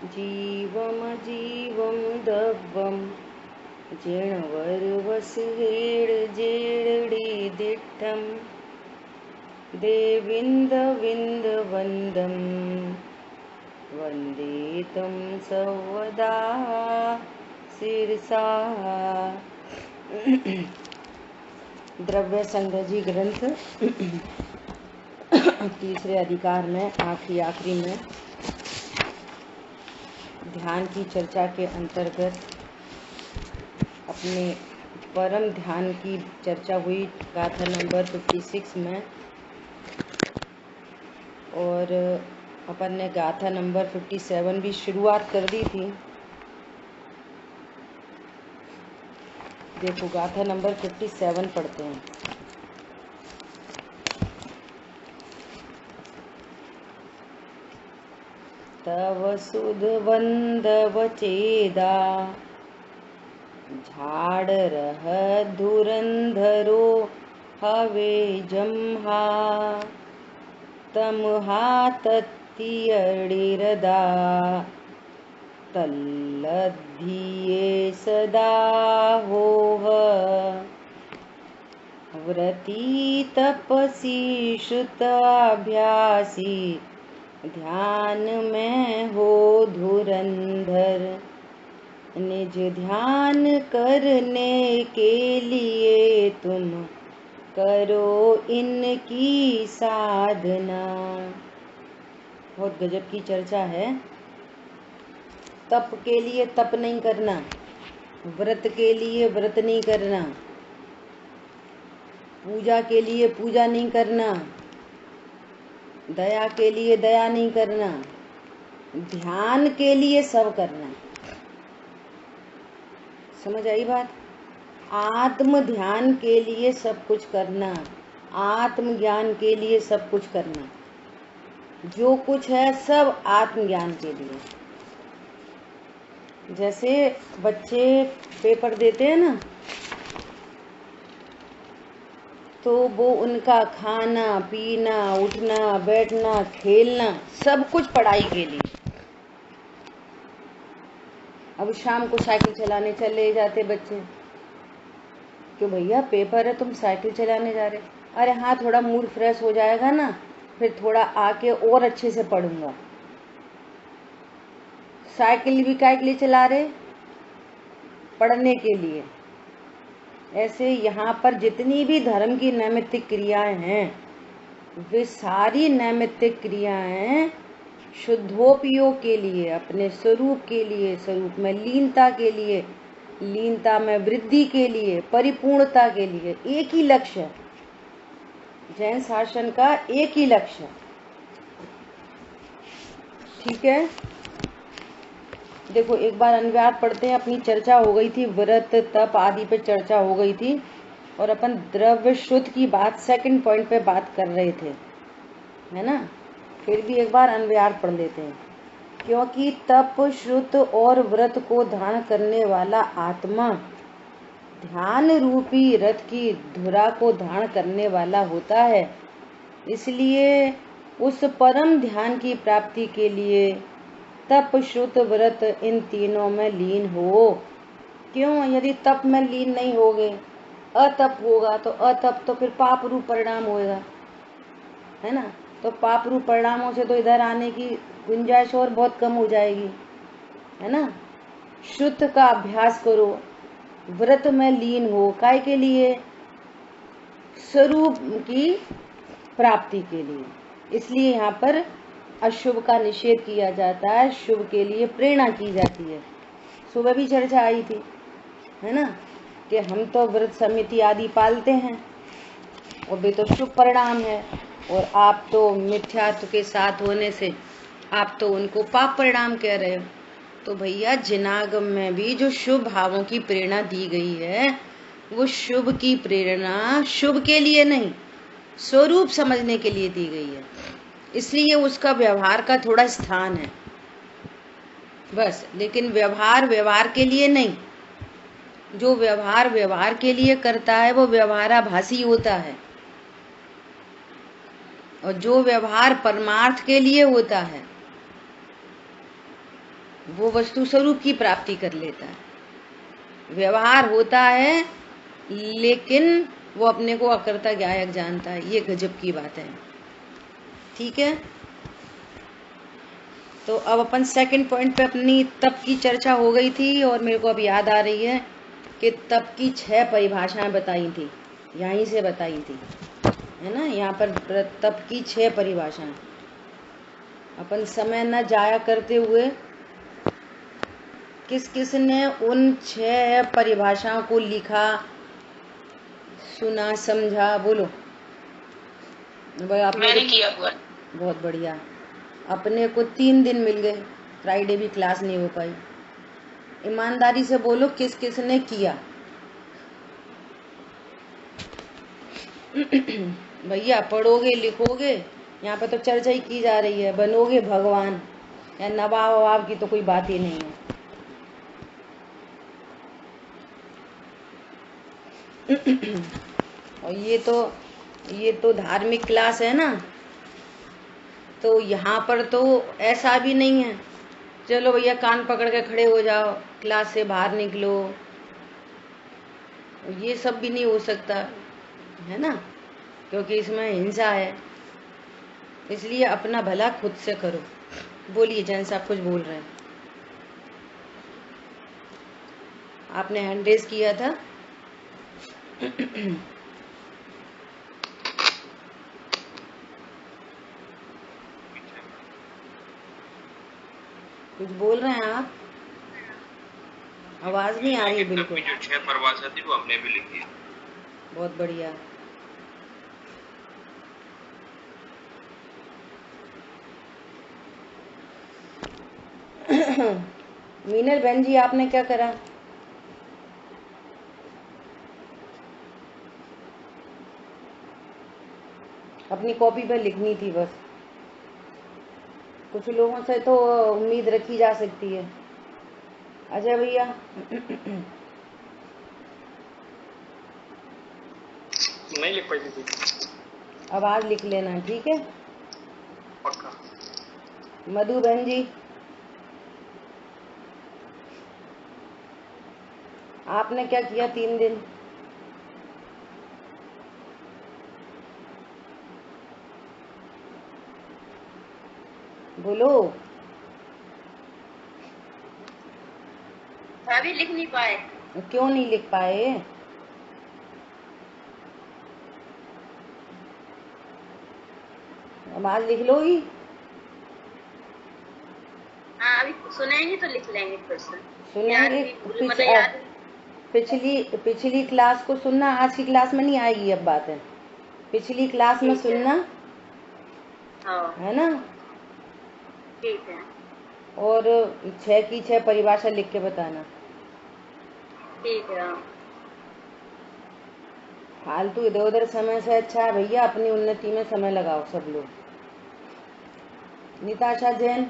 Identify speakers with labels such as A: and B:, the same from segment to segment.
A: जीवम दव्वम जिणवरवसहेळजेळडी दिट्ठं देविन्दविन्दवन्दं वन्दे तं सर्वदा शिरसा। द्रव्य संग्रही ग्रंथ तीसरे अधिकार में आखिरी में ध्यान की चर्चा के अंतर्गत अपने परम ध्यान की चर्चा हुई गाथा नंबर 56 में, और अपन ने गाथा नंबर 57 भी शुरुआत कर दी थी। देखो गाथा नंबर 57 पढ़ते हैं। तव सुध वंदव चेदा झाड़ रह धुरंधरो हवे जम्हा तमहा तत्तियडिरदा तल्लधिये सदा होह व्रती तपसी श्रुताभ्यासी ध्यान में हो धुरंधर निज ध्यान करने के लिए तुम करो इनकी साधना। बहुत गजब की चर्चा है। तप के लिए तप नहीं करना, व्रत के लिए व्रत नहीं करना, पूजा के लिए पूजा नहीं करना, दया के लिए दया नहीं करना, ध्यान के लिए सब करना। समझ आई बात? आत्म ध्यान के लिए सब कुछ करना, आत्म ज्ञान के लिए सब कुछ करना। जो कुछ है सब आत्म ज्ञान के लिए। जैसे बच्चे पेपर देते हैं ना, तो वो उनका खाना पीना उठना बैठना खेलना सब कुछ पढ़ाई के लिए। अब शाम को साइकिल चलाने चले जाते बच्चे, क्यों भैया पेपर है तुम साइकिल चलाने जा रहे? अरे हाँ, थोड़ा मूड फ्रेश हो जाएगा ना, फिर थोड़ा आके और अच्छे से पढ़ूंगा। साइकिल भी काय के लिए चला रहे? पढ़ने के लिए। ऐसे यहाँ पर जितनी भी धर्म की नैमित्तिक क्रियाएं हैं, वे सारी नैमित्तिक क्रियाएं शुद्धोपयोग के लिए, अपने स्वरूप के लिए, स्वरूप में लीनता के लिए, लीनता में वृद्धि के लिए, परिपूर्णता के लिए। एक ही लक्ष्य है जैन शासन का, एक ही लक्ष्य। ठीक है, देखो एक बार अनुवाद पढ़ते हैं। अपनी चर्चा हो गई थी, व्रत तप आदि पे चर्चा हो गई थी, और अपन द्रव्य शुद्ध की बात सेकंड पॉइंट पे बात कर रहे थे, है ना? फिर भी एक बार अनुवाद पढ़ लेते हैं। क्योंकि तप श्रुत और व्रत को धारण करने वाला आत्मा ध्यान रूपी रथ की धुरा को धारण करने वाला होता है, इसलिए उस परम ध्यान की प्राप्ति के लिए तप श्रुत व्रत इन तीनों में लीन हो। क्यों? यदि तप में लीन नहीं होगे, अतप होगा, तो अतप तो फिर पाप रूप परिणाम होएगा, है ना? तो पाप रूप परिणामों से तो इधर आने की गुंजाइश और बहुत कम हो जाएगी, है ना? शुद्ध का अभ्यास करो, व्रत में लीन हो, काय के लिए? स्वरूप की प्राप्ति के लिए। इसलिए यहाँ पर अशुभ का निषेध किया जाता है, शुभ के लिए प्रेरणा की जाती है। सुबह भी चर्चा आई थी, है ना, कि हम तो व्रत समिति आदि पालते हैं और वे तो शुभ परिणाम है, और आप तो मिथ्यात्व के साथ होने से आप तो उनको पाप परिणाम कह रहे हो। तो भैया जिनागम में भी जो शुभ भावों की प्रेरणा दी गई है, वो शुभ की प्रेरणा शुभ के लिए नहीं, स्वरूप समझने के लिए दी गई है। इसलिए उसका व्यवहार का थोड़ा स्थान है बस, लेकिन व्यवहार व्यवहार के लिए नहीं। जो व्यवहार व्यवहार के लिए करता है वो व्यवहाराभासी होता है, और जो व्यवहार परमार्थ के लिए होता है वो वस्तु स्वरूप की प्राप्ति कर लेता है। व्यवहार होता है लेकिन वो अपने को अकर्ता ज्ञायक जानता है। ये गजब की बात है। ठीक है, तो अब अपन सेकंड पॉइंट पे अपनी तप की चर्चा हो गई थी और मेरे को अब याद आ रही है कि तप की 6 परिभाषाएं बताई थी, यहीं से बताई थी, है ना। यहाँ पर तप की 6 परिभाषाएं। अपन समय न जाया करते हुए किस किस ने उन 6 परिभाषाओं को लिखा, सुना, समझा? बोलो।
B: मैंने किया हुआ।
A: बहुत बढ़िया। अपने को 3 दिन मिल गए, फ्राइडे भी क्लास नहीं हो पाई। ईमानदारी से बोलो किस किस ने किया। भैया पढ़ोगे लिखोगे, यहाँ पे तो चर्चा ही की जा रही है, बनोगे भगवान, या नवाब ववाब की तो कोई बात ही नहीं है। और ये तो धार्मिक क्लास है ना, तो यहाँ पर तो ऐसा भी नहीं है चलो भैया कान पकड़ के खड़े हो जाओ, क्लास से बाहर निकलो, ये सब भी नहीं हो सकता, है ना, क्योंकि इसमें हिंसा है। इसलिए अपना भला खुद से करो। बोलिए, जैन साहब कुछ बोल रहे हैं, आपने हैंड रेज किया था। कुछ बोल रहे हैं आप? आवाज नहीं आ रही बिल्कुल।
B: जो 6 परिभाषा थी वो हमने भी लिखी है।
A: बहुत बढ़िया। मीनल बहन जी, आपने क्या करा? अपनी कॉपी पर लिखनी थी बस। कुछ लोगों से तो उम्मीद रखी जा सकती है। अजय भैया
B: नहीं लिख पाई थी।
A: आवाज लिख लेना, ठीक है।
B: पक्का।
A: मधु बहन जी, आपने क्या किया 3 दिन? बोलो।
B: अभी लिख नहीं पाए।
A: क्यों नहीं लिख पाए? आवाज लिख लो ही।
B: हाँ, अभी सुनेंगे तो लिख लेंगे फिर से।
A: सुनेंगे। पिछली क्लास को सुनना, आज की क्लास में नहीं आएगी अब बात है। पिछली क्लास में सुनना, है ना।
B: ठीक है।
A: और 6 की 6 परिभाषा लिख के बताना।
B: ठीक है।
A: फालतू इधर उधर समय से अच्छा है भैया अपनी उन्नति में समय लगाओ सब लोग। निताशा जैन,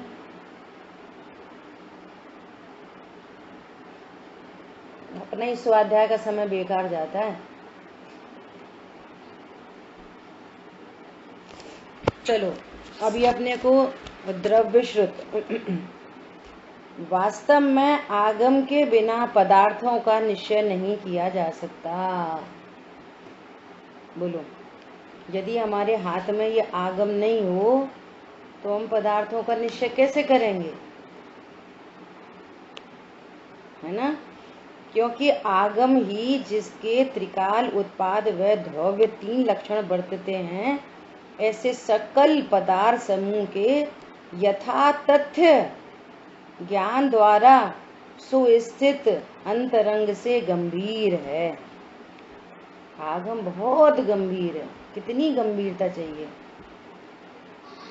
A: अपना ही स्वाध्याय का समय बेकार जाता है। चलो अभी अपने को द्रव्य श्रुत। वास्तव में आगम के बिना पदार्थों का निश्चय नहीं किया जा सकता। बोलो, यदि हमारे हाथ में ये आगम नहीं हो तो हम पदार्थों का निश्चय कैसे करेंगे, है ना। क्योंकि आगम ही जिसके त्रिकाल उत्पाद व द्रव्य 3 लक्षण बरतते हैं, ऐसे सकल पदार्थ समूह के यथा तथ्य ज्ञान द्वारा सुस्थित अंतरंग से गंभीर है। आगम बहुत गंभीर है। कितनी गंभीरता चाहिए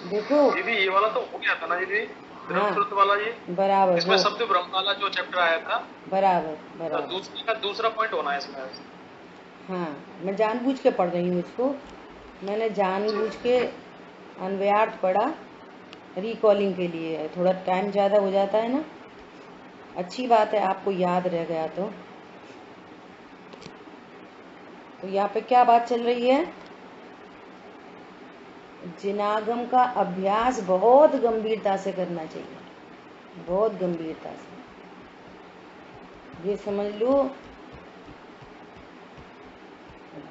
A: देखो
B: दीदी। ये वाला तो हो गया था ना दीदी, ब्रह्मसूत्र वाला। ये
A: बराबर,
B: इसमें शब्द ब्रह्म वाला जो चैप्टर आया था,
A: बराबर
B: तो
A: बराबर।
B: दूसरा पॉइंट होना है इसमें।
A: हाँ, मैं जानबूझ के पढ़ रही हूँ इसको। मैंने जानबूझ के अन्वयार्थ पढ़ा, रिकॉलिंग के लिए। थोड़ा टाइम ज़्यादा हो जाता है ना, अच्छी बात है आपको याद रह गया तो यहाँ पे क्या बात चल रही है? जिनागम का अभ्यास बहुत गंभीरता से करना चाहिए। बहुत गंभीरता से ये समझ लो,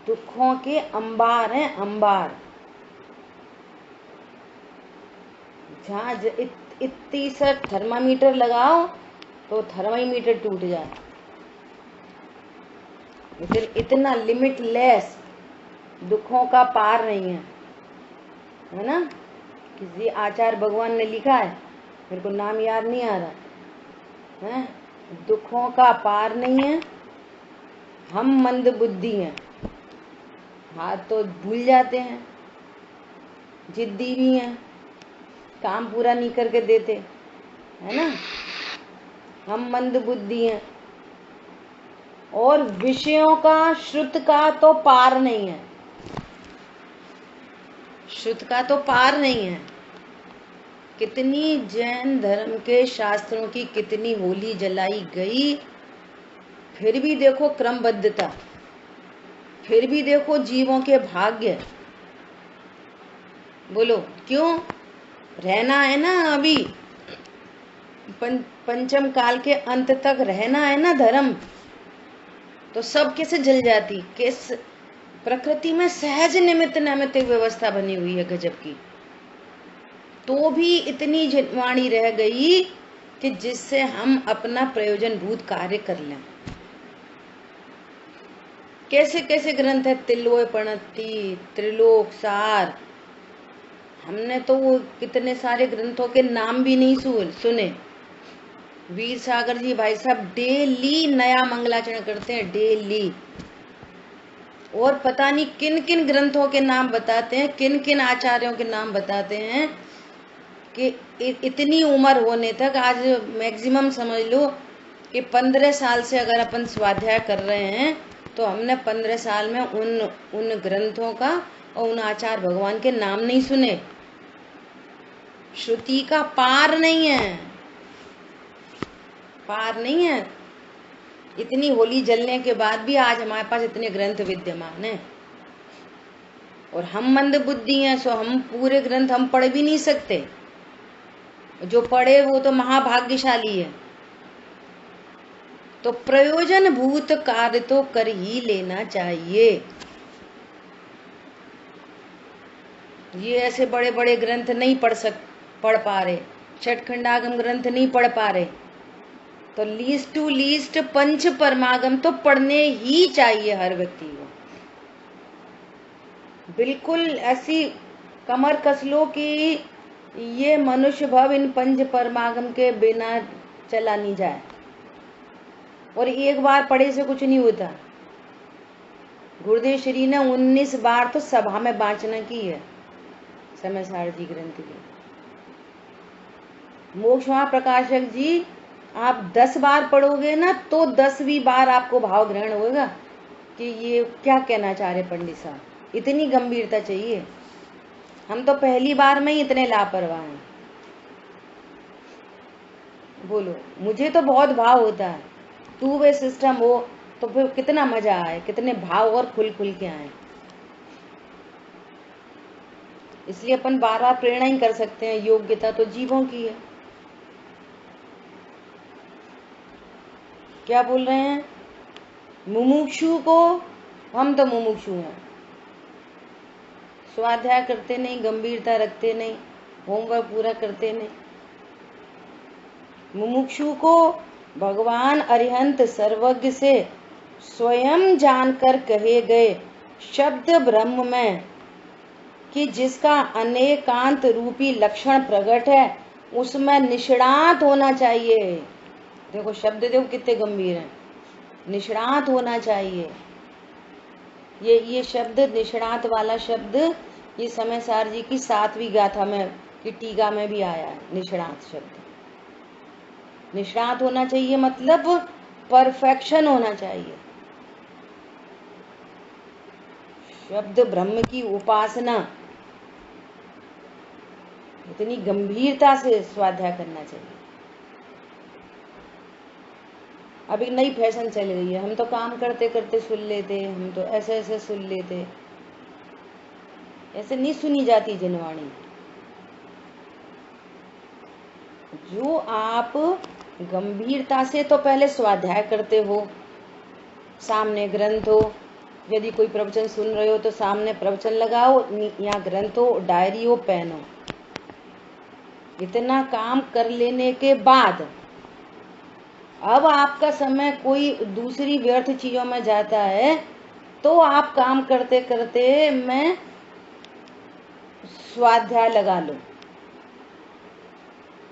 A: दुखों के अंबार हैं, अंबार, जहाँ इतनी सा थर्मामीटर लगाओ तो थर्मामीटर टूट जाए, लेकिन इतना लिमिटलेस दुखों का पार नहीं है ना। किसी आचार्य भगवान ने लिखा है, मेरे को नाम याद नहीं आ रहा है, दुखों का पार नहीं है, हम मंद बुद्धि हैं, हाथ तो भूल जाते हैं, जिद्दी भी हैं, काम पूरा नहीं करके देते, है ना, हम मंद बुद्धि हैं, और विषयों का श्रुत का तो पार नहीं है, श्रुत का तो पार नहीं है। कितनी जैन धर्म के शास्त्रों की कितनी होली जलाई गई, फिर भी देखो क्रमबद्धता, फिर भी देखो जीवों के भाग्य। बोलो क्यों? रहना है ना, अभी पंचम काल के अंत तक रहना है ना धर्म, तो सब कैसे जल जाती। किस प्रकृति में सहज निमित्त नैमित्तिक व्यवस्था बनी हुई है गजब की, तो भी इतनी वाणी रह गई कि जिससे हम अपना प्रयोजन भूत कार्य कर लें। कैसे कैसे ग्रंथ है, तिलोय प्रणति, त्रिलोक सार, हमने तो वो कितने सारे ग्रंथों के नाम भी नहीं सुने। वीर सागर जी भाई साहब डेली नया मंगलाचरण करते हैं, डेली, और पता नहीं किन किन ग्रंथों के नाम बताते हैं, किन किन आचार्यों के नाम बताते हैं, कि इतनी उम्र होने तक, आज मैक्सिमम समझ लो कि 15 साल से अगर अपन स्वाध्याय कर रहे हैं, तो हमने 15 साल में उन ग्रंथों का और उन आचार्य भगवान के नाम नहीं सुने। श्रुति का पार नहीं है, पार नहीं है। इतनी होली जलने के बाद भी आज हमारे पास इतने ग्रंथ विद्यमान हैं, और हम मंद बुद्धि हैं, सो हम पूरे ग्रंथ हम पढ़ भी नहीं सकते। जो पढ़े वो तो महाभाग्यशाली है। तो प्रयोजन भूत कार्य तो कर ही लेना चाहिए। ये ऐसे बड़े बड़े ग्रंथ नहीं पढ़ पा रहे, षटखंडागम ग्रंथ नहीं पढ़ पा रहे, तो लीस्ट टू लीस्ट पंच परमागम तो पढ़ने ही चाहिए हर व्यक्ति को। बिल्कुल ऐसी कमर कस लो कि ये मनुष्य भव इन पंच परमागम के बिना चला नहीं जाए, और एक बार पढ़े से कुछ नहीं होता। गुरुदेव श्री ने 19 बार तो सभा में वाचना की है समय सार जी ग्रंथ की। मोक्ष महाप्रकाशक जी आप 10 बार पढ़ोगे ना, तो 10वीं बार आपको भाव ग्रहण होगा कि ये क्या कहना चाह रहे पंडित साहब। इतनी गंभीरता चाहिए। हम तो पहली बार में ही इतने लापरवाह हैं। बोलो, मुझे तो बहुत भाव होता है, टू वे सिस्टम हो तो फिर कितना मजा आए, कितने भाव और खुल के आए। इसलिए अपन बार बार प्रेरणा ही कर सकते हैं, योग्यता तो जीवों की है। क्या बोल रहे हैं? मुमुक्षु को, हम तो मुमुक्षु हैं, स्वाध्याय करते नहीं, गंभीरता रखते नहीं, होमवर्क पूरा करते नहीं। मुमुक्षु को भगवान अरिहंत सर्वज्ञ से स्वयं जानकर कहे गए शब्द ब्रह्म में कि जिसका अनेकांत रूपी लक्षण प्रकट है, उसमें निष्णात होना चाहिए। देखो शब्द देखो कितने गंभीर हैं, निष्णात होना चाहिए। ये शब्द निष्णात वाला शब्द ये समय सार जी की 7वीं गाथा में की टीका में भी आया है। निष्णात शब्द, निष्णात होना चाहिए मतलब परफेक्शन होना चाहिए। शब्द ब्रह्म की उपासना इतनी गंभीरता से स्वाध्याय करना चाहिए। अभी नई फैशन चल गई है, हम तो काम करते करते सुन लेते, हम तो ऐसे ऐसे सुन लेते, ऐसे नहीं सुनी जाती जिनवाणी। जो आप गंभीरता से तो पहले स्वाध्याय करते हो, सामने ग्रंथ हो, यदि कोई प्रवचन सुन रहे हो तो सामने प्रवचन लगाओ, या ग्रंथ हो, डायरी हो, पेन हो। इतना काम कर लेने के बाद अब आपका समय कोई दूसरी व्यर्थ चीजों में जाता है, तो आप काम करते करते मैं स्वाध्याय लगा लो।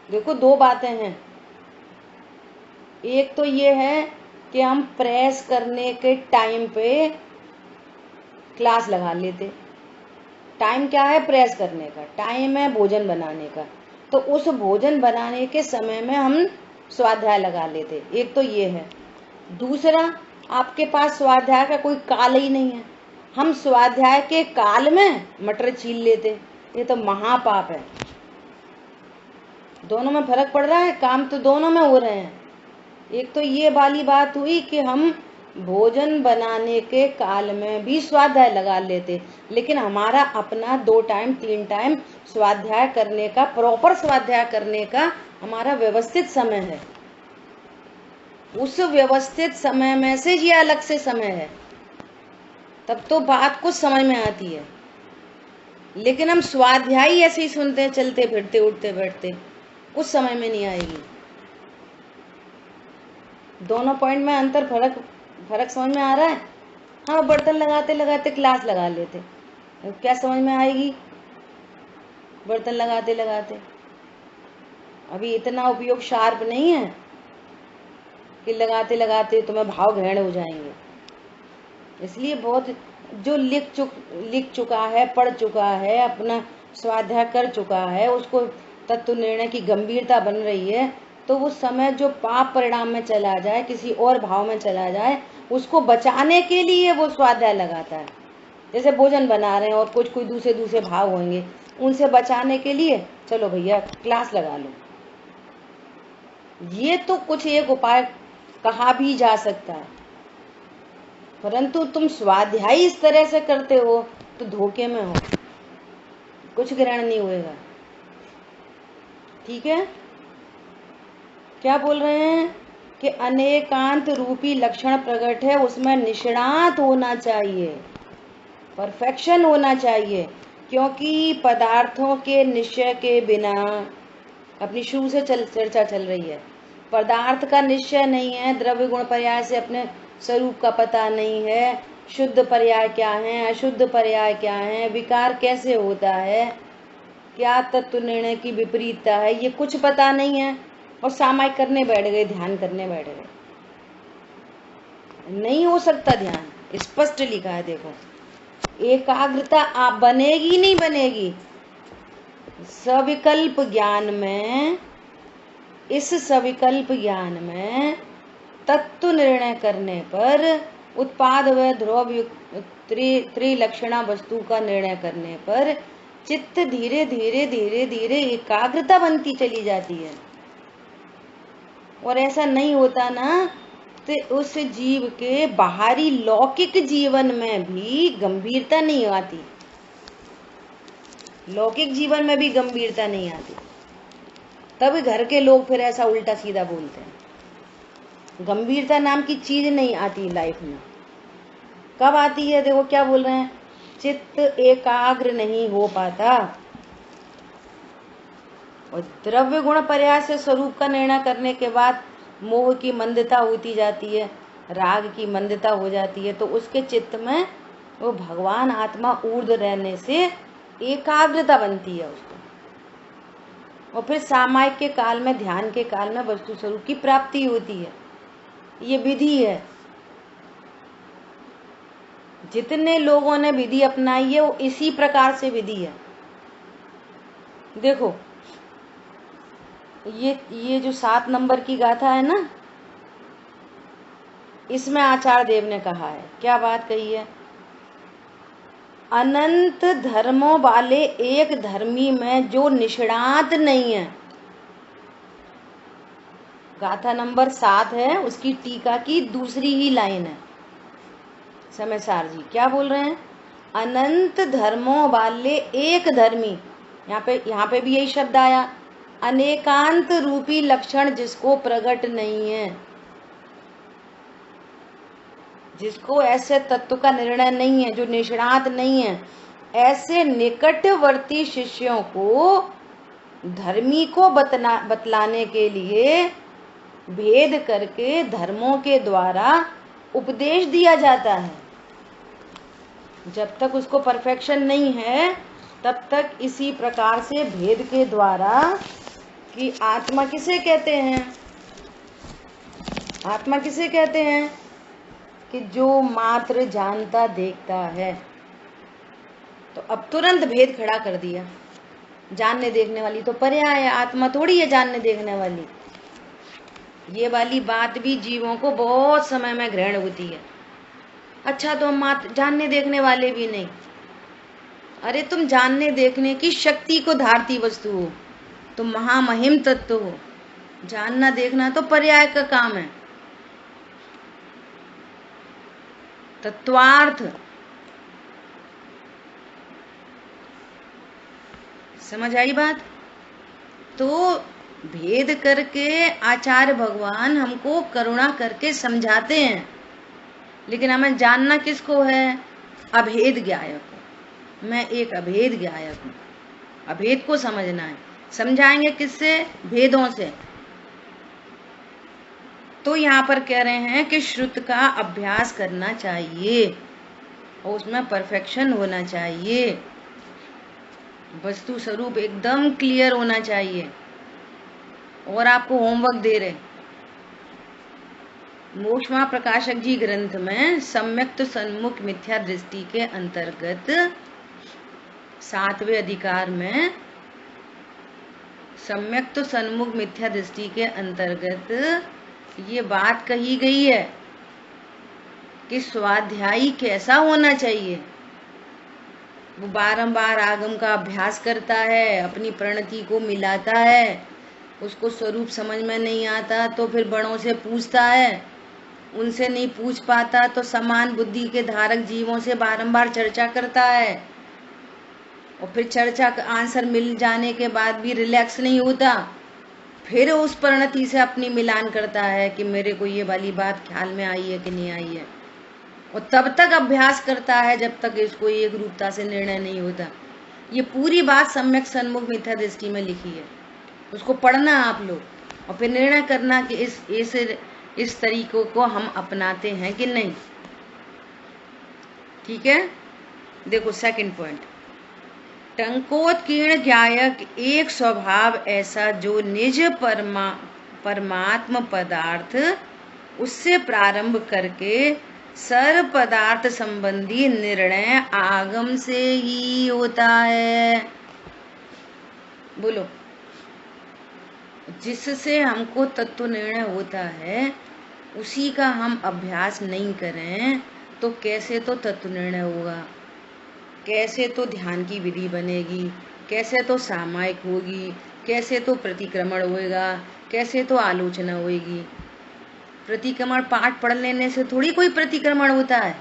A: देखो, दो बातें हैं। एक तो ये है कि हम प्रेस करने के टाइम पे क्लास लगा लेते। टाइम क्या है प्रेस करने का? टाइम है भोजन बनाने का। तो उस भोजन बनाने के समय में हम स्वाध्याय लगा लेते। एक तो ये है। दूसरा, आपके पास स्वाध्याय का कोई काल ही नहीं है, हम स्वाध्याय के काल में मटर छील लेते। ये तो महापाप है। दोनों में फर्क पड़ रहा है, काम तो दोनों में हो रहे हैं। एक तो ये वाली बात हुई कि हम भोजन बनाने के काल में भी स्वाध्याय लगा लेते, लेकिन हमारा अपना 2 टाइम 3 टाइम स्वाध्याय करने का, प्रॉपर स्वाध्याय करने का हमारा व्यवस्थित समय है। उस व्यवस्थित समय में से ये अलग से समय है, तब तो बात कुछ समझ में आती है। लेकिन हम स्वाध्याय ऐसे ही सुनते हैं, चलते फिरते उठते बैठते, कुछ समझ में नहीं आएगी। दोनों पॉइंट में अंतर, फर्क समझ में आ रहा है? हाँ, बर्तन लगाते लगाते क्लास लगा लेते, क्या समझ में आएगी? बर्तन लगाते लगाते अभी इतना उपयोग शार्प नहीं है कि लगाते लगाते तुम्हें भाव ग्रहण हो जाएंगे। इसलिए बहुत जो लिख चुका है, पढ़ चुका है, अपना स्वाध्याय कर चुका है, उसको तत्व निर्णय की गंभीरता बन रही है, तो वो समय जो पाप परिणाम में चला जाए, किसी और भाव में चला जाए, उसको बचाने के लिए वो स्वाध्याय लगाता है। जैसे भोजन बना रहे हैं और कुछ कोई दूसरे भाव होंगे, उनसे बचाने के लिए चलो भैया क्लास लगा लो। ये तो कुछ एक उपाय कहा भी जा सकता है, परंतु तुम स्वाध्याय इस तरह से करते हो तो धोखे में हो, कुछ ग्रहण नहीं होएगा। ठीक है? क्या बोल रहे हैं कि अनेकांत रूपी लक्षण प्रकट है, उसमें निष्णात होना चाहिए, परफेक्शन होना चाहिए, क्योंकि पदार्थों के निश्चय के बिना, अपनी शुरू से चर्चा चल रही है, पदार्थ का निश्चय नहीं है, द्रव्य गुण पर्याय से अपने स्वरूप का पता नहीं है, शुद्ध पर्याय क्या है, अशुद्ध पर्याय क्या है, विकार कैसे होता है, क्या तत्व निर्णय की विपरीतता है, ये कुछ पता नहीं है, और सामायिक करने बैठ गए, ध्यान करने बैठ गए। नहीं हो सकता ध्यान, स्पष्ट लिखा है। देखो, एकाग्रता आप बनेगी नहीं बनेगी सविकल्प ज्ञान में। इस सविकल्प ज्ञान में तत्व निर्णय करने पर, उत्पाद व ध्रुव त्रिलक्षणा वस्तु का निर्णय करने पर चित्त धीरे धीरे धीरे धीरे एकाग्रता बनती चली जाती है। और ऐसा नहीं होता ना, तो उस जीव के बाहरी लौकिक जीवन में भी गंभीरता नहीं आती, लौकिक जीवन में भी गंभीरता नहीं आती। तब घर के लोग फिर ऐसा उल्टा सीधा बोलते हैं। गंभीरता नाम की चीज नहीं आती लाइफ में। कब आती है? देखो क्या बोल रहे हैं, चित्त एकाग्र नहीं हो पाता, और द्रव्य गुण पर्याय से स्वरूप का निर्णय करने के बाद मोह की मंदता होती जाती है, राग की मंदता हो जाती है, तो उसके चित्त में वो भगवान आत्मा ऊर्ध्व रहने से एकाग्रता बनती है उसको, और फिर सामायिक के काल में, ध्यान के काल में वस्तु स्वरूप की प्राप्ति होती है। ये विधि है। जितने लोगों ने विधि अपनाई है वो इसी प्रकार से विधि है। देखो, ये जो 7 नंबर की गाथा है ना, इसमें आचार्य देव ने कहा है, क्या बात कही है, अनंत धर्मों वाले एक धर्मी में जो निष्णात नहीं है। गाथा नंबर 7 है, उसकी टीका की दूसरी ही लाइन है। समयसार जी क्या बोल रहे हैं, अनंत धर्मों वाले एक धर्मी, यहाँ पे भी यही शब्द आया, अनेकांत रूपी लक्षण जिसको प्रकट नहीं है, जिसको ऐसे तत्व का निर्णय नहीं है, जो निष्णात नहीं है, ऐसे निकटवर्ती शिष्यों को धर्मी को बतलाने के लिए भेद करके धर्मों के द्वारा उपदेश दिया जाता है। जब तक उसको परफेक्शन नहीं है तब तक इसी प्रकार से भेद के द्वारा कि आत्मा किसे कहते हैं, आत्मा किसे कहते हैं कि जो मात्र जानता देखता है। तो अब तुरंत भेद खड़ा कर दिया, जानने देखने वाली तो पर्याय है, आत्मा थोड़ी है जानने देखने वाली। ये वाली बात भी जीवों को बहुत समय में ग्रहण होती है। अच्छा तो हम जानने देखने वाले भी नहीं। अरे तुम जानने देखने की शक्ति को धारती वस्तु हो, तुम महामहिम तत्व हो, जानना देखना तो पर्याय का काम है। तत्वार्थ समझ आई बात? तो भेद करके आचार्य भगवान हमको करुणा करके समझाते हैं, लेकिन हमें जानना किसको है? अभेद ज्ञायक को। मैं एक अभेद ज्ञायक हूँ, अभेद को समझना है। समझाएंगे किससे? भेदों से। तो यहाँ पर कह रहे हैं कि श्रुत का अभ्यास करना चाहिए और उसमें परफेक्शन होना चाहिए, वस्तु स्वरूप एकदम क्लियर होना चाहिए। और आपको होमवर्क दे रहे, मोक्ष महाप्रकाशक जी ग्रंथ में सम्यक्त सन्मुख मिथ्या दृष्टि के अंतर्गत 7वें अधिकार में सम्यक्त सन्मुख मिथ्या दृष्टि के अंतर्गत ये बात कही गई है कि स्वाध्यायी कैसा होना चाहिए। वो बारंबार आगम का अभ्यास करता है, अपनी प्रणति को मिलाता है, उसको स्वरूप समझ में नहीं आता तो फिर बड़ों से पूछता है, उनसे नहीं पूछ पाता तो समान बुद्धि के धारक जीवों से बारंबार चर्चा करता है, और फिर चर्चा का आंसर मिल जाने के बाद भी रिलैक्स नहीं होता, फिर उस परिणति से अपनी मिलान करता है कि मेरे को ये वाली बात ख्याल में आई है कि नहीं आई है, और तब तक अभ्यास करता है जब तक इसको एक रूपता से निर्णय नहीं होता। ये पूरी बात सम्यक सन्मुख मिथ्या दृष्टि में लिखी है, उसको पढ़ना आप लोग और फिर निर्णय करना कि इस तरीकों को हम अपनाते हैं कि नहीं। ठीक है, देखो सेकंड पॉइंट, टंकोत्कीर्ण ज्ञायक एक स्वभाव ऐसा जो निज परमात्म पदार्थ उससे प्रारंभ करके सर्व पदार्थ संबंधी निर्णय आगम से ही होता है। बोलो, जिससे हमको तत्व निर्णय होता है उसी का हम अभ्यास नहीं करें तो कैसे तो तत्व निर्णय होगा, कैसे तो ध्यान की विधि बनेगी, कैसे तो सामायिक होगी, कैसे तो प्रतिक्रमण होएगा, कैसे तो आलोचना होएगी। प्रतिक्रमण पाठ पढ़ लेने से थोड़ी कोई प्रतिक्रमण होता है।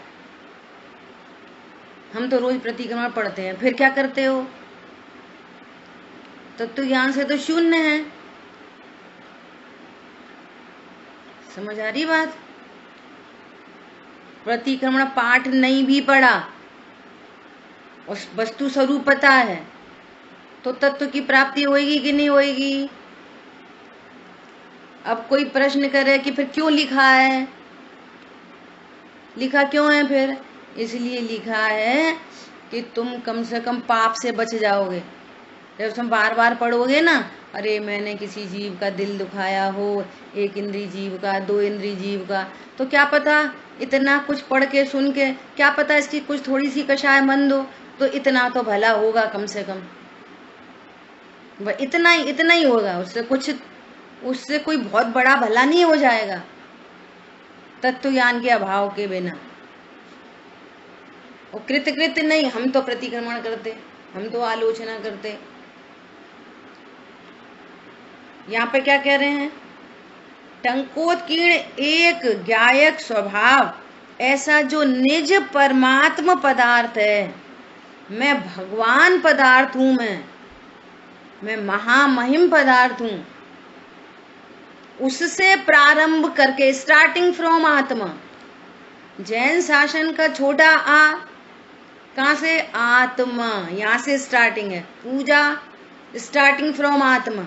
A: हम तो रोज प्रतिक्रमण पढ़ते हैं, फिर क्या करते हो? तत्व ज्ञान से तो शून्य है। समझ आ रही बात? प्रतिक्रमण पाठ नहीं भी पढ़ा, उस वस्तु स्वरूप पता है तो तत्व की प्राप्ति होएगी कि नहीं होएगी? अब कोई प्रश्न करे कि फिर क्यों लिखा है, लिखा क्यों है? फिर इसलिए लिखा है कि तुम कम से कम पाप से बच जाओगे। जब तुम बार बार पढ़ोगे ना, अरे मैंने किसी जीव का दिल दुखाया हो, एक इंद्रिय जीव का, दो इंद्रिय जीव का, तो क्या पता इतना कुछ पढ़ के सुन के क्या पता इसकी कुछ थोड़ी सी कषाय मंद हो, तो इतना तो भला होगा कम से कम, वह इतना ही होगा, उससे कोई बहुत बड़ा भला नहीं हो जाएगा तत्व ज्ञान के अभाव के बिना। और कृतकृत्य नहीं, हम तो प्रतिक्रमण करते, हम तो आलोचना करते। यहाँ पे क्या कह रहे हैं? टंकोत्कीर्ण एक ज्ञायक स्वभाव ऐसा जो निज परमात्म पदार्थ है, मैं भगवान पदार्थ हूं। मैं मैं महामहिम पदार्थ हूं। उससे प्रारंभ करके, स्टार्टिंग फ्रॉम आत्मा। जैन शासन का छोटा आ कहां से? आत्मा, यहां से स्टार्टिंग है। पूजा स्टार्टिंग फ्रॉम आत्मा।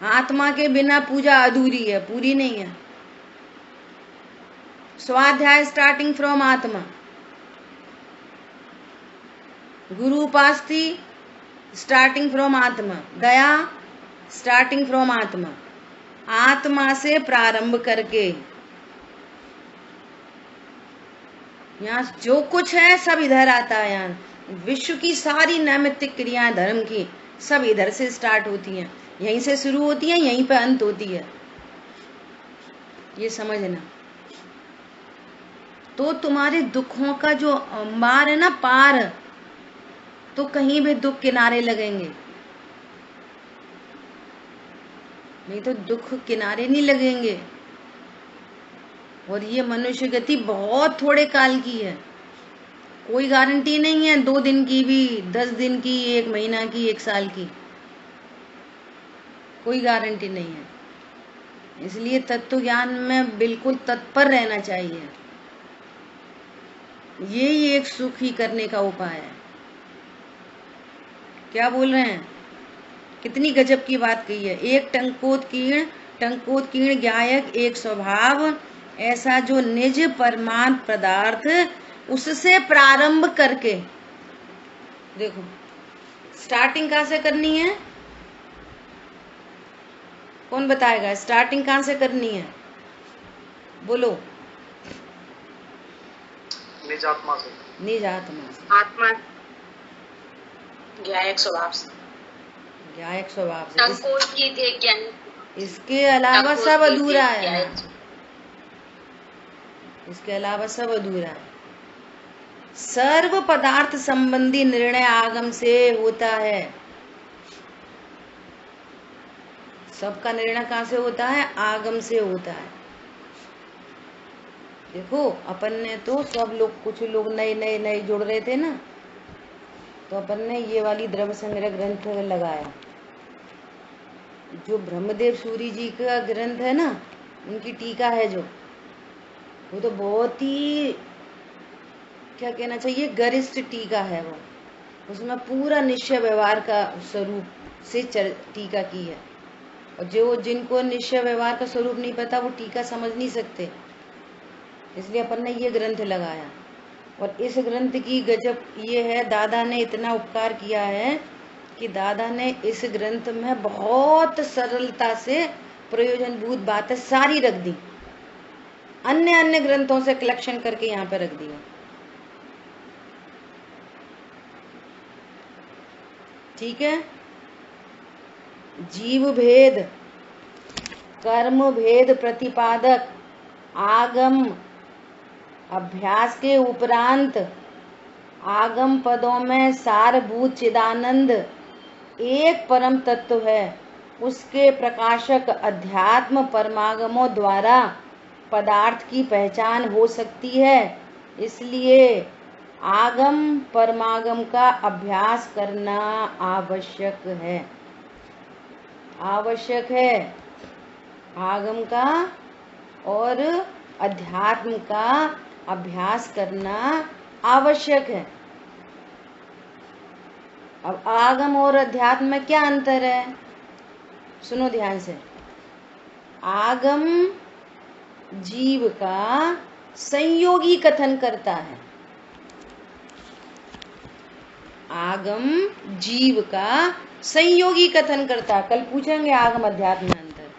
A: आत्मा के बिना पूजा अधूरी है, पूरी नहीं है। स्वाध्याय स्टार्टिंग फ्रॉम आत्मा। गुरु उपासती स्टार्टिंग फ्रॉम आत्मा। दया स्टार्टिंग फ्रॉम आत्मा। आत्मा से प्रारंभ करके यहाँ जो कुछ है सब इधर आता है। यहाँ विश्व की सारी नैमित्तिक क्रियाएं धर्म की सब इधर से स्टार्ट होती हैं, यहीं से शुरू होती हैं, यहीं पे अंत होती है। ये समझना। तो तुम्हारे दुखों का जो अंबार है ना, पार, तो कहीं भी दुख किनारे लगेंगे, नहीं तो दुख किनारे नहीं लगेंगे। और ये मनुष्य गति बहुत थोड़े काल की है, कोई गारंटी नहीं है 2 दिन की भी, 10 दिन की, 1 महीना की, 1 साल की, कोई गारंटी नहीं है। इसलिए तत्व ज्ञान में बिल्कुल तत्पर रहना चाहिए। यही एक सुख ही करने का उपाय है। क्या बोल रहे हैं? कितनी गजब की बात कही है। एक टंकोत्कीर्ण ज्ञायक एक स्वभाव, ऐसा जो निज परमार्थ पदार्थ उससे प्रारंभ करके। देखो स्टार्टिंग कहां से करनी है? कौन बताएगा स्टार्टिंग कहां से करनी है? बोलो।
B: निज आत्मा से।
A: निज आत्मा से।
C: आत्मा ज्ञायक स्वभाव से।
A: ज्ञायक स्वभाव से।
C: टंकोत की थे ज्ञान।
A: इसके अलावा सब अधूरा है। इसके अलावा सब अधूरा है। सर्व पदार्थ संबंधी निर्णय आगम से होता है। सबका निर्णय कहां से होता है? आगम से होता है। देखो अपन ने तो सब लोग, कुछ लोग नए जुड़ रहे थे ना, तो अपन ने ये वाली द्रव्य संग्रह ग्रंथ लगाया। जो ब्रह्मदेव सूरी जी का ग्रंथ है ना, उनकी टीका है जो, वो तो बहुत ही, क्या कहना चाहिए, गरिष्ठ टीका है वो। उसमें पूरा निश्चय व्यवहार का स्वरूप से टीका की है। और जो जिनको निश्चय व्यवहार का स्वरूप नहीं पता वो टीका समझ नहीं सकते, इसलिए अपन ने ये ग्रंथ लगाया। और इस ग्रंथ की गजब ये है, दादा ने इतना उपकार किया है कि दादा ने इस ग्रंथ में बहुत सरलता से प्रयोजनभूत बातें सारी रख दी, अन्य ग्रंथों से कलेक्शन करके यहाँ पे रख दिया। ठीक है। जीव भेद, कर्म भेद प्रतिपादक आगम अभ्यास के उपरांत आगम पदों में सारभूत चिदानंद एक परम तत्व है। उसके प्रकाशक अध्यात्म परमागमों द्वारा पदार्थ की पहचान हो सकती है। इसलिए आगम परमागम का अभ्यास करना आवश्यक है। आवश्यक है आगम का और अध्यात्म का अभ्यास करना आवश्यक है। अब आगम और अध्यात्म में क्या अंतर है? सुनो ध्यान से। आगम जीव का संयोगी कथन करता है। आगम जीव का संयोगी कथन करता है। कल पूछेंगे आगम अध्यात्म में अंतर।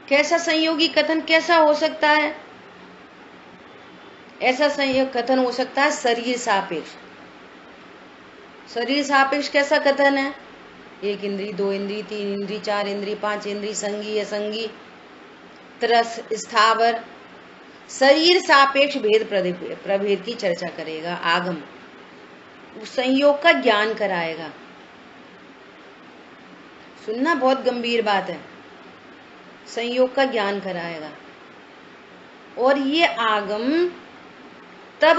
A: कैसा संयोगी कथन कैसा हो सकता है? ऐसा संयोग कथन हो सकता है शरीर सापेक्ष। शरीर सापेक्ष कैसा कथन है? 1 इंद्री, 2 इंद्री, 3 इंद्री, 4 इंद्री, 5 इंद्री, संगी असंगी, तरस स्थावर। शरीर सापेक्ष भेद प्रभेद की चर्चा करेगा आगम, संयोग का ज्ञान कराएगा। सुनना, बहुत गंभीर बात है। संयोग का ज्ञान कराएगा। और ये आगम तब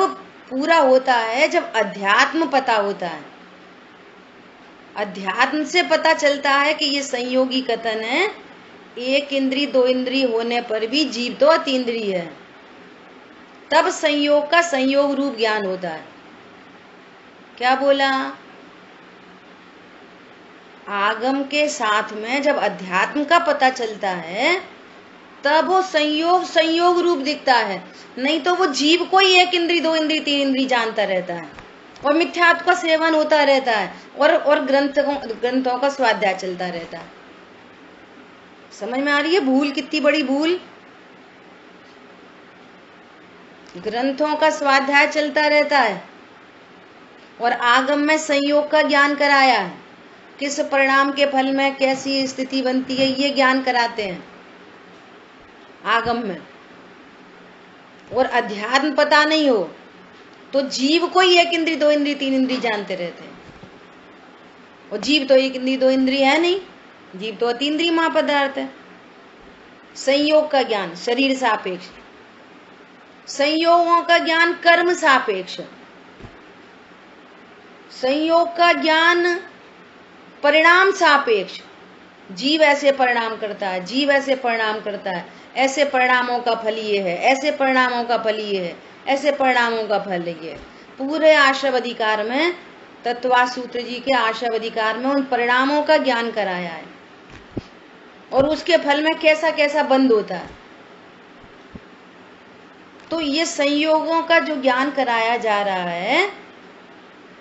A: पूरा होता है जब अध्यात्म पता होता है। अध्यात्म से पता चलता है कि ये संयोगी कथन है, एक इंद्री दो इंद्री होने पर भी जीव तो अतीन्द्रिय है, तब संयोग का संयोग रूप ज्ञान होता है। क्या बोला? आगम के साथ में जब अध्यात्म का पता चलता है तब वो संयोग संयोग रूप दिखता है, नहीं तो वो जीव को ही एक इंद्री दो इंद्री तीन इंद्री जानता रहता है और मिथ्यात्व का सेवन होता रहता है और ग्रंथों का स्वाध्याय चलता रहता है। समझ में आ रही है भूल? कितनी बड़ी भूल। ग्रंथों का स्वाध्याय चलता रहता है और आगम में संयोग का ज्ञान कराया है, किस परिणाम के फल में कैसी स्थिति बनती है ये ज्ञान कराते हैं आगम में। और अध्यात्म पता नहीं हो तो जीव को ही एक इंद्री दो इंद्री तीन इंद्री जानते रहते हैं, और जीव तो एक इंद्री दो इंद्री है नहीं, जीव तो अतीन्द्रिय महापदार्थ है। संयोग का ज्ञान शरीर सापेक्ष, संयोगों का ज्ञान कर्म सापेक्ष, संयोग का ज्ञान परिणाम सापेक्ष। जीव ऐसे परिणाम करता है, जीव ऐसे परिणाम करता है, ऐसे परिणामों का फल ये है, ऐसे परिणामों का फल ये है, ऐसे परिणामों का फल ये है। पूरे आशव अधिकार में, तत्वा सूत्र जी के आशव अधिकार में उन परिणामों का ज्ञान कराया है और उसके फल में कैसा कैसा बंद होता है। तो ये संयोगों का जो ज्ञान कराया जा रहा है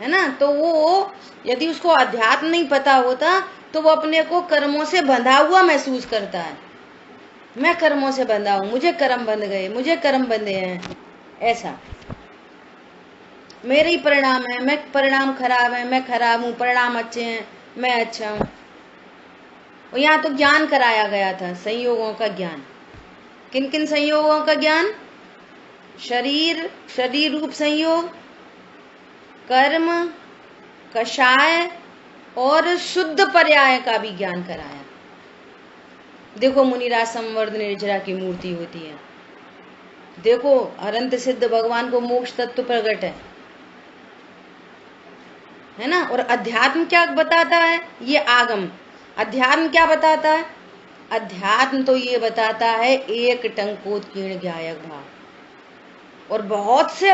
A: ना, तो वो यदि उसको अध्यात्म नहीं पता होता तो वो अपने को कर्मों से बंधा हुआ महसूस करता है। मैं कर्मों से बंधा हूं, मुझे कर्म बंध गए, मुझे कर्म बंधे हैं, ऐसा मेरे ही परिणाम है, मैं परिणाम खराब है, मैं खराब हूं, परिणाम अच्छे हैं, मैं अच्छा हूं। और यहाँ तो ज्ञान कराया गया था संयोगों का ज्ञान। किन किन संयोगों का ज्ञान? शरीर, शरीर रूप संयोग, कर्म, कषाय और शुद्ध पर्याय का भी ज्ञान कराया। देखो मुनिराज संवर्ध निर्जरा की मूर्ति होती है, देखो अनंत सिद्ध भगवान को मोक्ष तत्व प्रकट है ना। और अध्यात्म क्या बताता है? ये आगम। अध्यात्म क्या बताता है? अध्यात्म तो ये बताता है एक टंकोत्कीर्ण ज्ञायक भाव, और बहुत से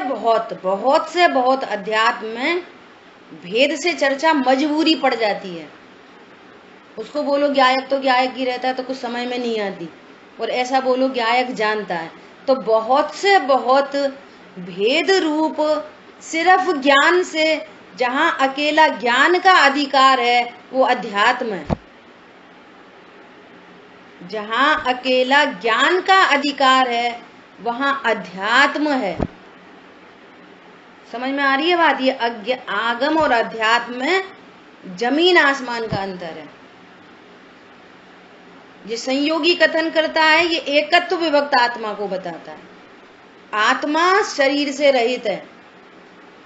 A: बहुत अध्यात्म में भेद से चर्चा मजबूरी पड़ जाती है। उसको बोलो ज्ञायक तो ज्ञायक ही रहता है तो कुछ समझ में नहीं आती, और ऐसा बोलो ज्ञायक जानता है, तो बहुत से बहुत भेद रूप सिर्फ ज्ञान से, जहां अकेला ज्ञान का अधिकार है वो अध्यात्म है। जहां अकेला ज्ञान का अधिकार है वहां अध्यात्म है। समझ में आ रही है बात? ये आगम और अध्यात्म में जमीन आसमान का अंतर है। ये संयोगी कथन करता है, ये एकत्व विभक्त आत्मा को बताता है। आत्मा शरीर से रहित है,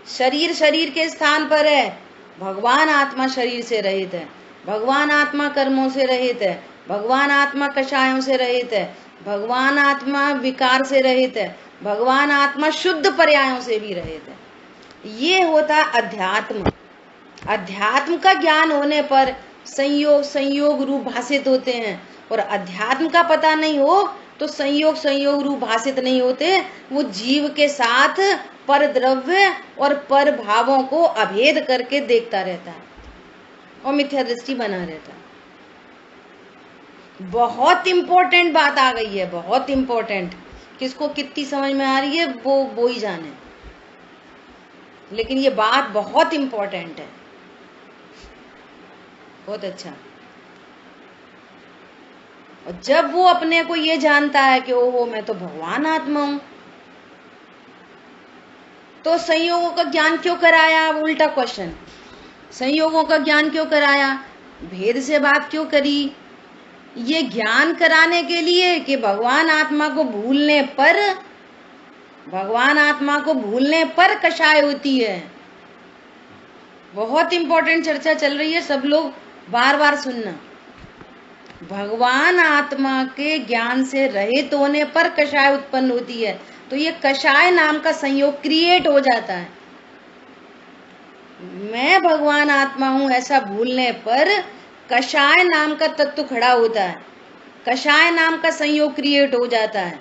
A: शरीर शरीर के स्थान पर है, भगवान आत्मा शरीर से रहित है, भगवान आत्मा कर्मों से रहित है, भगवान आत्मा कषायों से रहित है, भगवान आत्मा विकार से रहित है, भगवान आत्मा शुद्ध पर्यायों से भी रहित है। ये होता अध्यात्म। अध्यात्म का ज्ञान होने पर संयोग संयोग रूप भाषित होते हैं, और अध्यात्म का पता नहीं हो तो संयोग संयोग रूप भाषित नहीं होते। वो जीव के साथ पर द्रव्य और पर भावों को अभेद करके देखता रहता है और मिथ्या दृष्टि बना रहता है। बहुत इंपॉर्टेंट बात आ गई है, बहुत इंपॉर्टेंट। किसको कितनी समझ में आ रही है वो ही जाने, लेकिन ये बात बहुत इंपॉर्टेंट है। बहुत अच्छा। और जब वो अपने को ये जानता है कि ओहो मैं तो भगवान आत्मा हूं, तो संयोगों का ज्ञान क्यों कराया? उल्टा क्वेश्चन, संयोगों का ज्ञान क्यों कराया? भेद से बात क्यों करी? ये ज्ञान कराने के लिए कि भगवान आत्मा को भूलने पर कषाय होती है। बहुत इंपॉर्टेंट चर्चा चल रही है, सब लोग बार बार सुनना। भगवान आत्मा के ज्ञान से रहित होने पर कषाय उत्पन्न होती है, तो ये कषाय नाम का संयोग क्रिएट हो जाता है। मैं भगवान आत्मा हूं ऐसा भूलने पर कषाय नाम का तत्व खड़ा होता है, कषाय नाम का संयोग क्रिएट हो जाता है,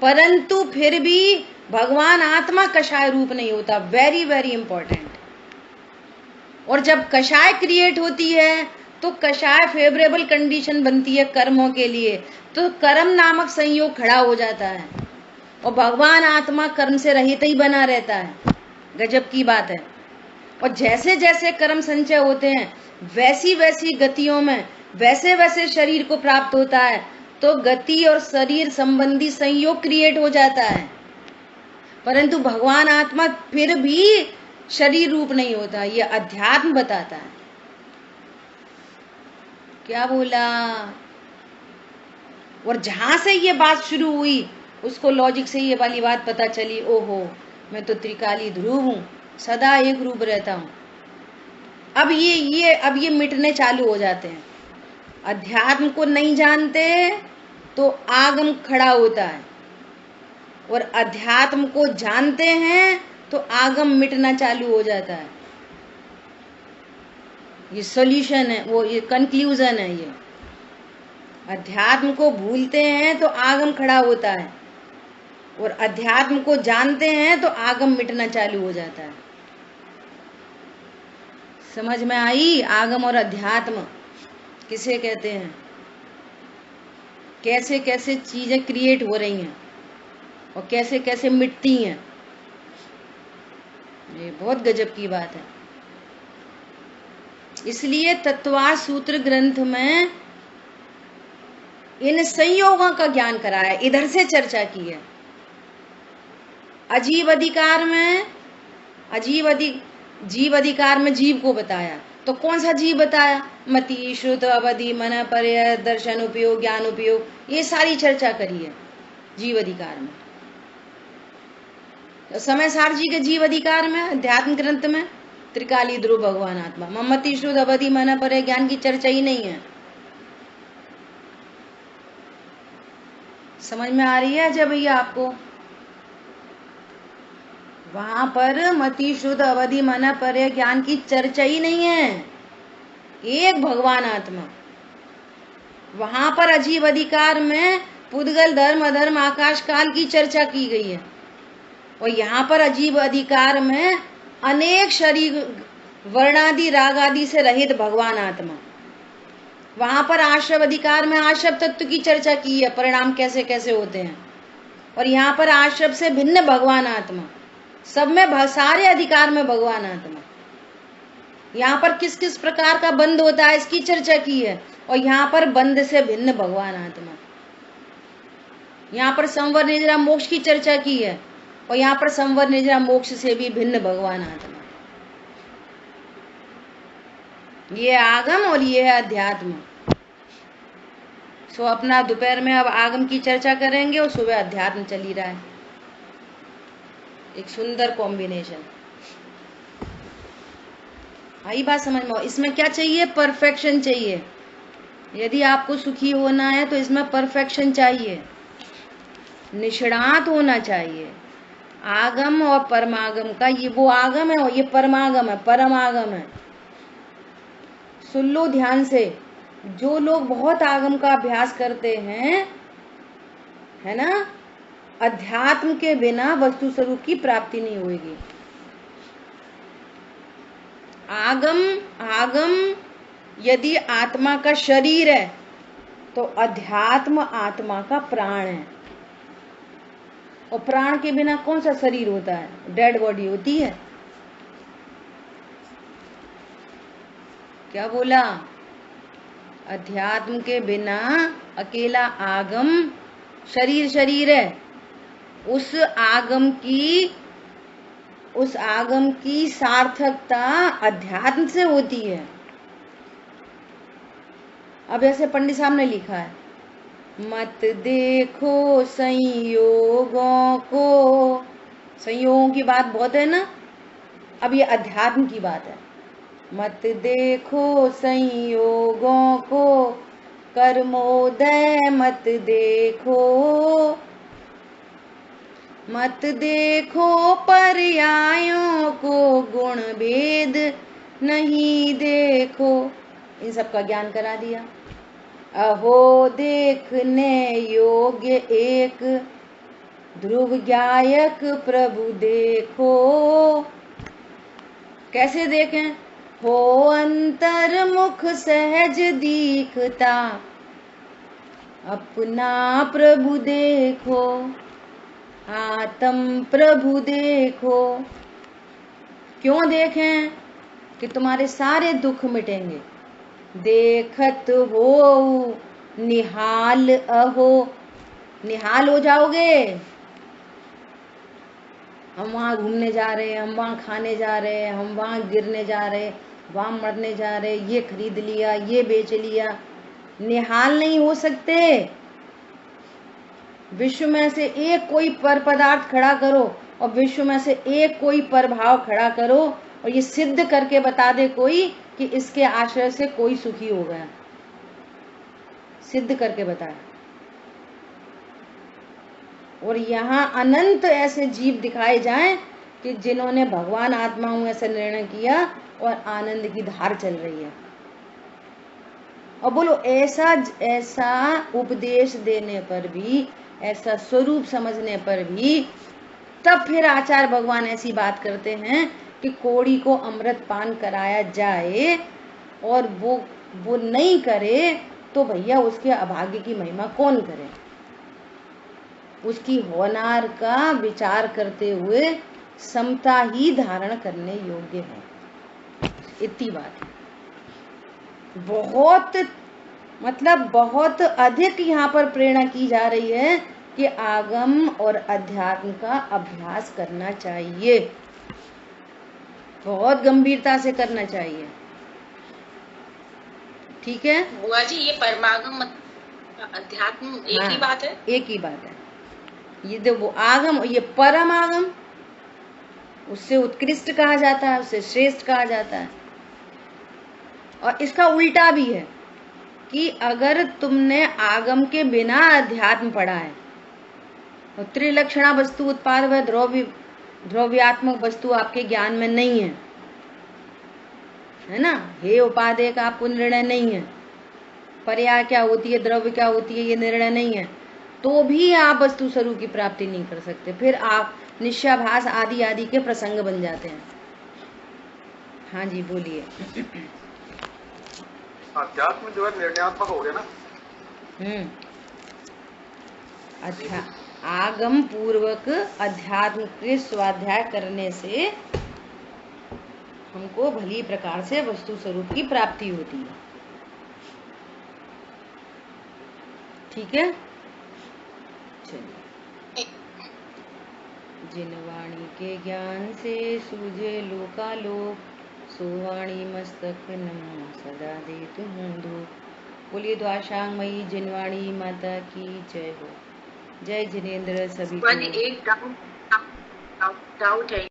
A: परंतु फिर भी भगवान आत्मा कषाय रूप नहीं होता। Very very important. और जब कषाय क्रिएट होती है तो कषाय फेवरेबल कंडीशन बनती है कर्मों के लिए, तो कर्म नामक संयोग खड़ा हो जाता है और भगवान आत्मा कर्म से रहित ही बना रहता है। गजब की बात है। और जैसे जैसे कर्म संचय होते हैं वैसी वैसी गतियों में वैसे वैसे शरीर को प्राप्त होता है, तो गति और शरीर संबंधी संयोग क्रिएट हो जाता है, परंतु भगवान आत्मा फिर भी शरीर रूप नहीं होता। ये अध्यात्म बताता है। क्या बोला? और जहां से ये बात शुरू हुई उसको लॉजिक से ये वाली बात पता चली, ओहो मैं तो त्रिकाली ध्रुव हूं, सदा एक रूप रहता हूं। अब ये मिटने चालू हो जाते हैं। अध्यात्म को नहीं जानते तो आगम खड़ा होता है, और अध्यात्म को जानते हैं तो आगम मिटना चालू हो जाता है। ये सॉल्यूशन है, वो ये कंक्लूजन है। ये अध्यात्म को भूलते हैं तो आगम खड़ा होता है, और अध्यात्म को जानते हैं तो आगम मिटना चालू हो जाता है। समझ में आई? आगम और अध्यात्म किसे कहते हैं, कैसे कैसे चीजें क्रिएट हो रही हैं और कैसे कैसे मिटती हैं। ये बहुत गजब की बात है। इसलिए तत्वार्थ सूत्र ग्रंथ में इन संयोगों का ज्ञान कराया, इधर से चर्चा की है। जीव अधिकार में जीव को बताया, तो कौन सा जीव बताया? मति, श्रुत, अवधि, मन, पर्य, दर्शन उपयोग, ज्ञान उपयोग, ये सारी चर्चा करी है जीव अधिकार में। तो समय सार जी के जीव अधिकार में अध्यात्म ग्रंथ में त्रिकाली ध्रुव भगवान आत्मा, ममति, श्रुत, अवधि, मन, पर्य, ज्ञान की चर्चा ही नहीं है। समझ में आ रही है जब ये आपको? वहां पर मति, शुद्ध, अवधि, मन, पर्य, ज्ञान की चर्चा ही नहीं है। एक भगवान आत्मा। वहां पर अजीब अधिकार में पुद्गल, धर्म, अधर्म, आकाश, काल की चर्चा की गई है, और यहाँ पर अजीब अधिकार में अनेक शरीर, वर्णादि, राग आदि से रहित भगवान आत्मा। वहां पर आश्रव अधिकार में आश्रव तत्व की चर्चा की है, परिणाम कैसे कैसे होते हैं, और यहाँ पर आश्रव से भिन्न भगवान आत्मा। सब में सारे अधिकार में भगवान आत्मा। यहाँ पर किस किस प्रकार का बंध होता है इसकी चर्चा की है, और यहाँ पर बंध से भिन्न भगवान आत्मा। यहाँ पर संवर निद्रा मोक्ष की चर्चा की है, और यहाँ पर संवर निद्रा मोक्ष से भी भिन्न भगवान आत्मा। ये आगम और ये है अध्यात्म। सो अपना दोपहर में अब आगम की चर्चा करेंगे और सुबह अध्यात्म चल ही रहा है। एक सुंदर कॉम्बिनेशन। आई बात समझ में? इसमें क्या चाहिए? परफेक्शन चाहिए। यदि आपको सुखी होना है तो इसमें परफेक्शन चाहिए, निष्णात होना चाहिए। आगम और परमागम का, ये वो आगम है और ये परमागम है, परम आगम है। सुन लो ध्यान से। जो लोग बहुत आगम का अभ्यास करते हैं, है ना, अध्यात्म के बिना वस्तु स्वरूप की प्राप्ति नहीं होगी। आगम यदि आत्मा का शरीर है तो अध्यात्म आत्मा का प्राण है, और प्राण के बिना कौन सा शरीर होता है? डेड बॉडी होती है। क्या बोला? अध्यात्म के बिना अकेला आगम शरीर है। उस आगम की सार्थकता अध्यात्म से होती है। अब ऐसे पंडित साहब ने लिखा है, मत देखो संयोगों को। संयोगों की बात बहुत है ना, अब ये अध्यात्म की बात है। मत देखो संयोगों को, कर्मोदय मत देखो। मत देखो पर्यायों को, गुण भेद नहीं देखो। इन सब का ज्ञान करा दिया। अहो देखने योग्य एक, ध्रुव गायक प्रभु देखो। कैसे देखें? हो अंतर्मुख सहज दिखता, अपना प्रभु देखो, आत्म प्रभु देखो। क्यों देखें? कि तुम्हारे सारे दुख मिटेंगे। देखत हो निहाल, अहो निहाल हो जाओगे। हम वहां घूमने जा रहे हैं, हम वहां खाने जा रहे हैं, हम वहां गिरने जा रहे, वहां मरने जा रहे, ये खरीद लिया, ये बेच लिया। निहाल नहीं हो सकते। विश्व में से एक कोई पर पदार्थ खड़ा करो और विश्व में से एक कोई प्रभाव खड़ा करो और ये सिद्ध करके बता दे कोई कि इसके आश्रय से कोई सुखी हो गया। सिद्ध करके बताए। और यहाँ अनंत ऐसे जीव दिखाए जाएं कि जिन्होंने भगवान आत्माओं ऐसा निर्णय किया और आनंद की धार चल रही है। और बोलो ऐसा ऐसा उपदेश देने पर भी, ऐसा स्वरूप समझने पर भी, तब फिर आचार्य भगवान ऐसी बात करते हैं कि कोड़ी को अमृत पान कराया जाए और वो नहीं करे तो भैया उसके अभाग्य की महिमा कौन करे। उसकी होनार का विचार करते हुए समता ही धारण करने योग्य है। इतनी बात है। बहुत मतलब बहुत अधिक यहाँ पर प्रेरणा की जा रही है कि आगम और अध्यात्म का अभ्यास करना चाहिए। बहुत गंभीरता से करना चाहिए। ठीक है
C: बुआ जी, ये परमागम अध्यात्म एक ही बात है।
A: एक ही बात है। ये देखो आगम और ये परम आगम, उससे उत्कृष्ट कहा जाता है, उससे श्रेष्ठ कहा जाता है। और इसका उल्टा भी है कि अगर तुमने आगम के बिना अध्यात्म पढ़ा है और त्रिलक्षणा वस्तु उत्पाद व द्रव्यात्मक वस्तु आपके ज्ञान में नहीं है ना, हे उपादेय का आपको निर्णय नहीं है, पर्याय क्या होती है, द्रव्य क्या होती है, ये निर्णय नहीं है, तो भी आप वस्तु स्वरूप की प्राप्ति नहीं कर सकते। फिर आप निश्चयाभास आदि आदि के प्रसंग बन जाते हैं। हाँ जी बोलिए।
B: अध्यात्म जो है निर्णयात्मक हो गया ना।
A: अच्छा, आगम पूर्वक अध्यात्म के स्वाध्याय करने से हमको भली प्रकार से वस्तु स्वरूप की प्राप्ति होती है। ठीक है, चलिए। जिन वाणी के ज्ञान से सूझे लोकालोक, सो वाणी मस्तक नमो सदा देत हूँ धूप। बोलिए द्वाशांग मई जिनवाणी माता की जय हो। जय जिनेन्द्र सभी को।
C: एक डाउट है।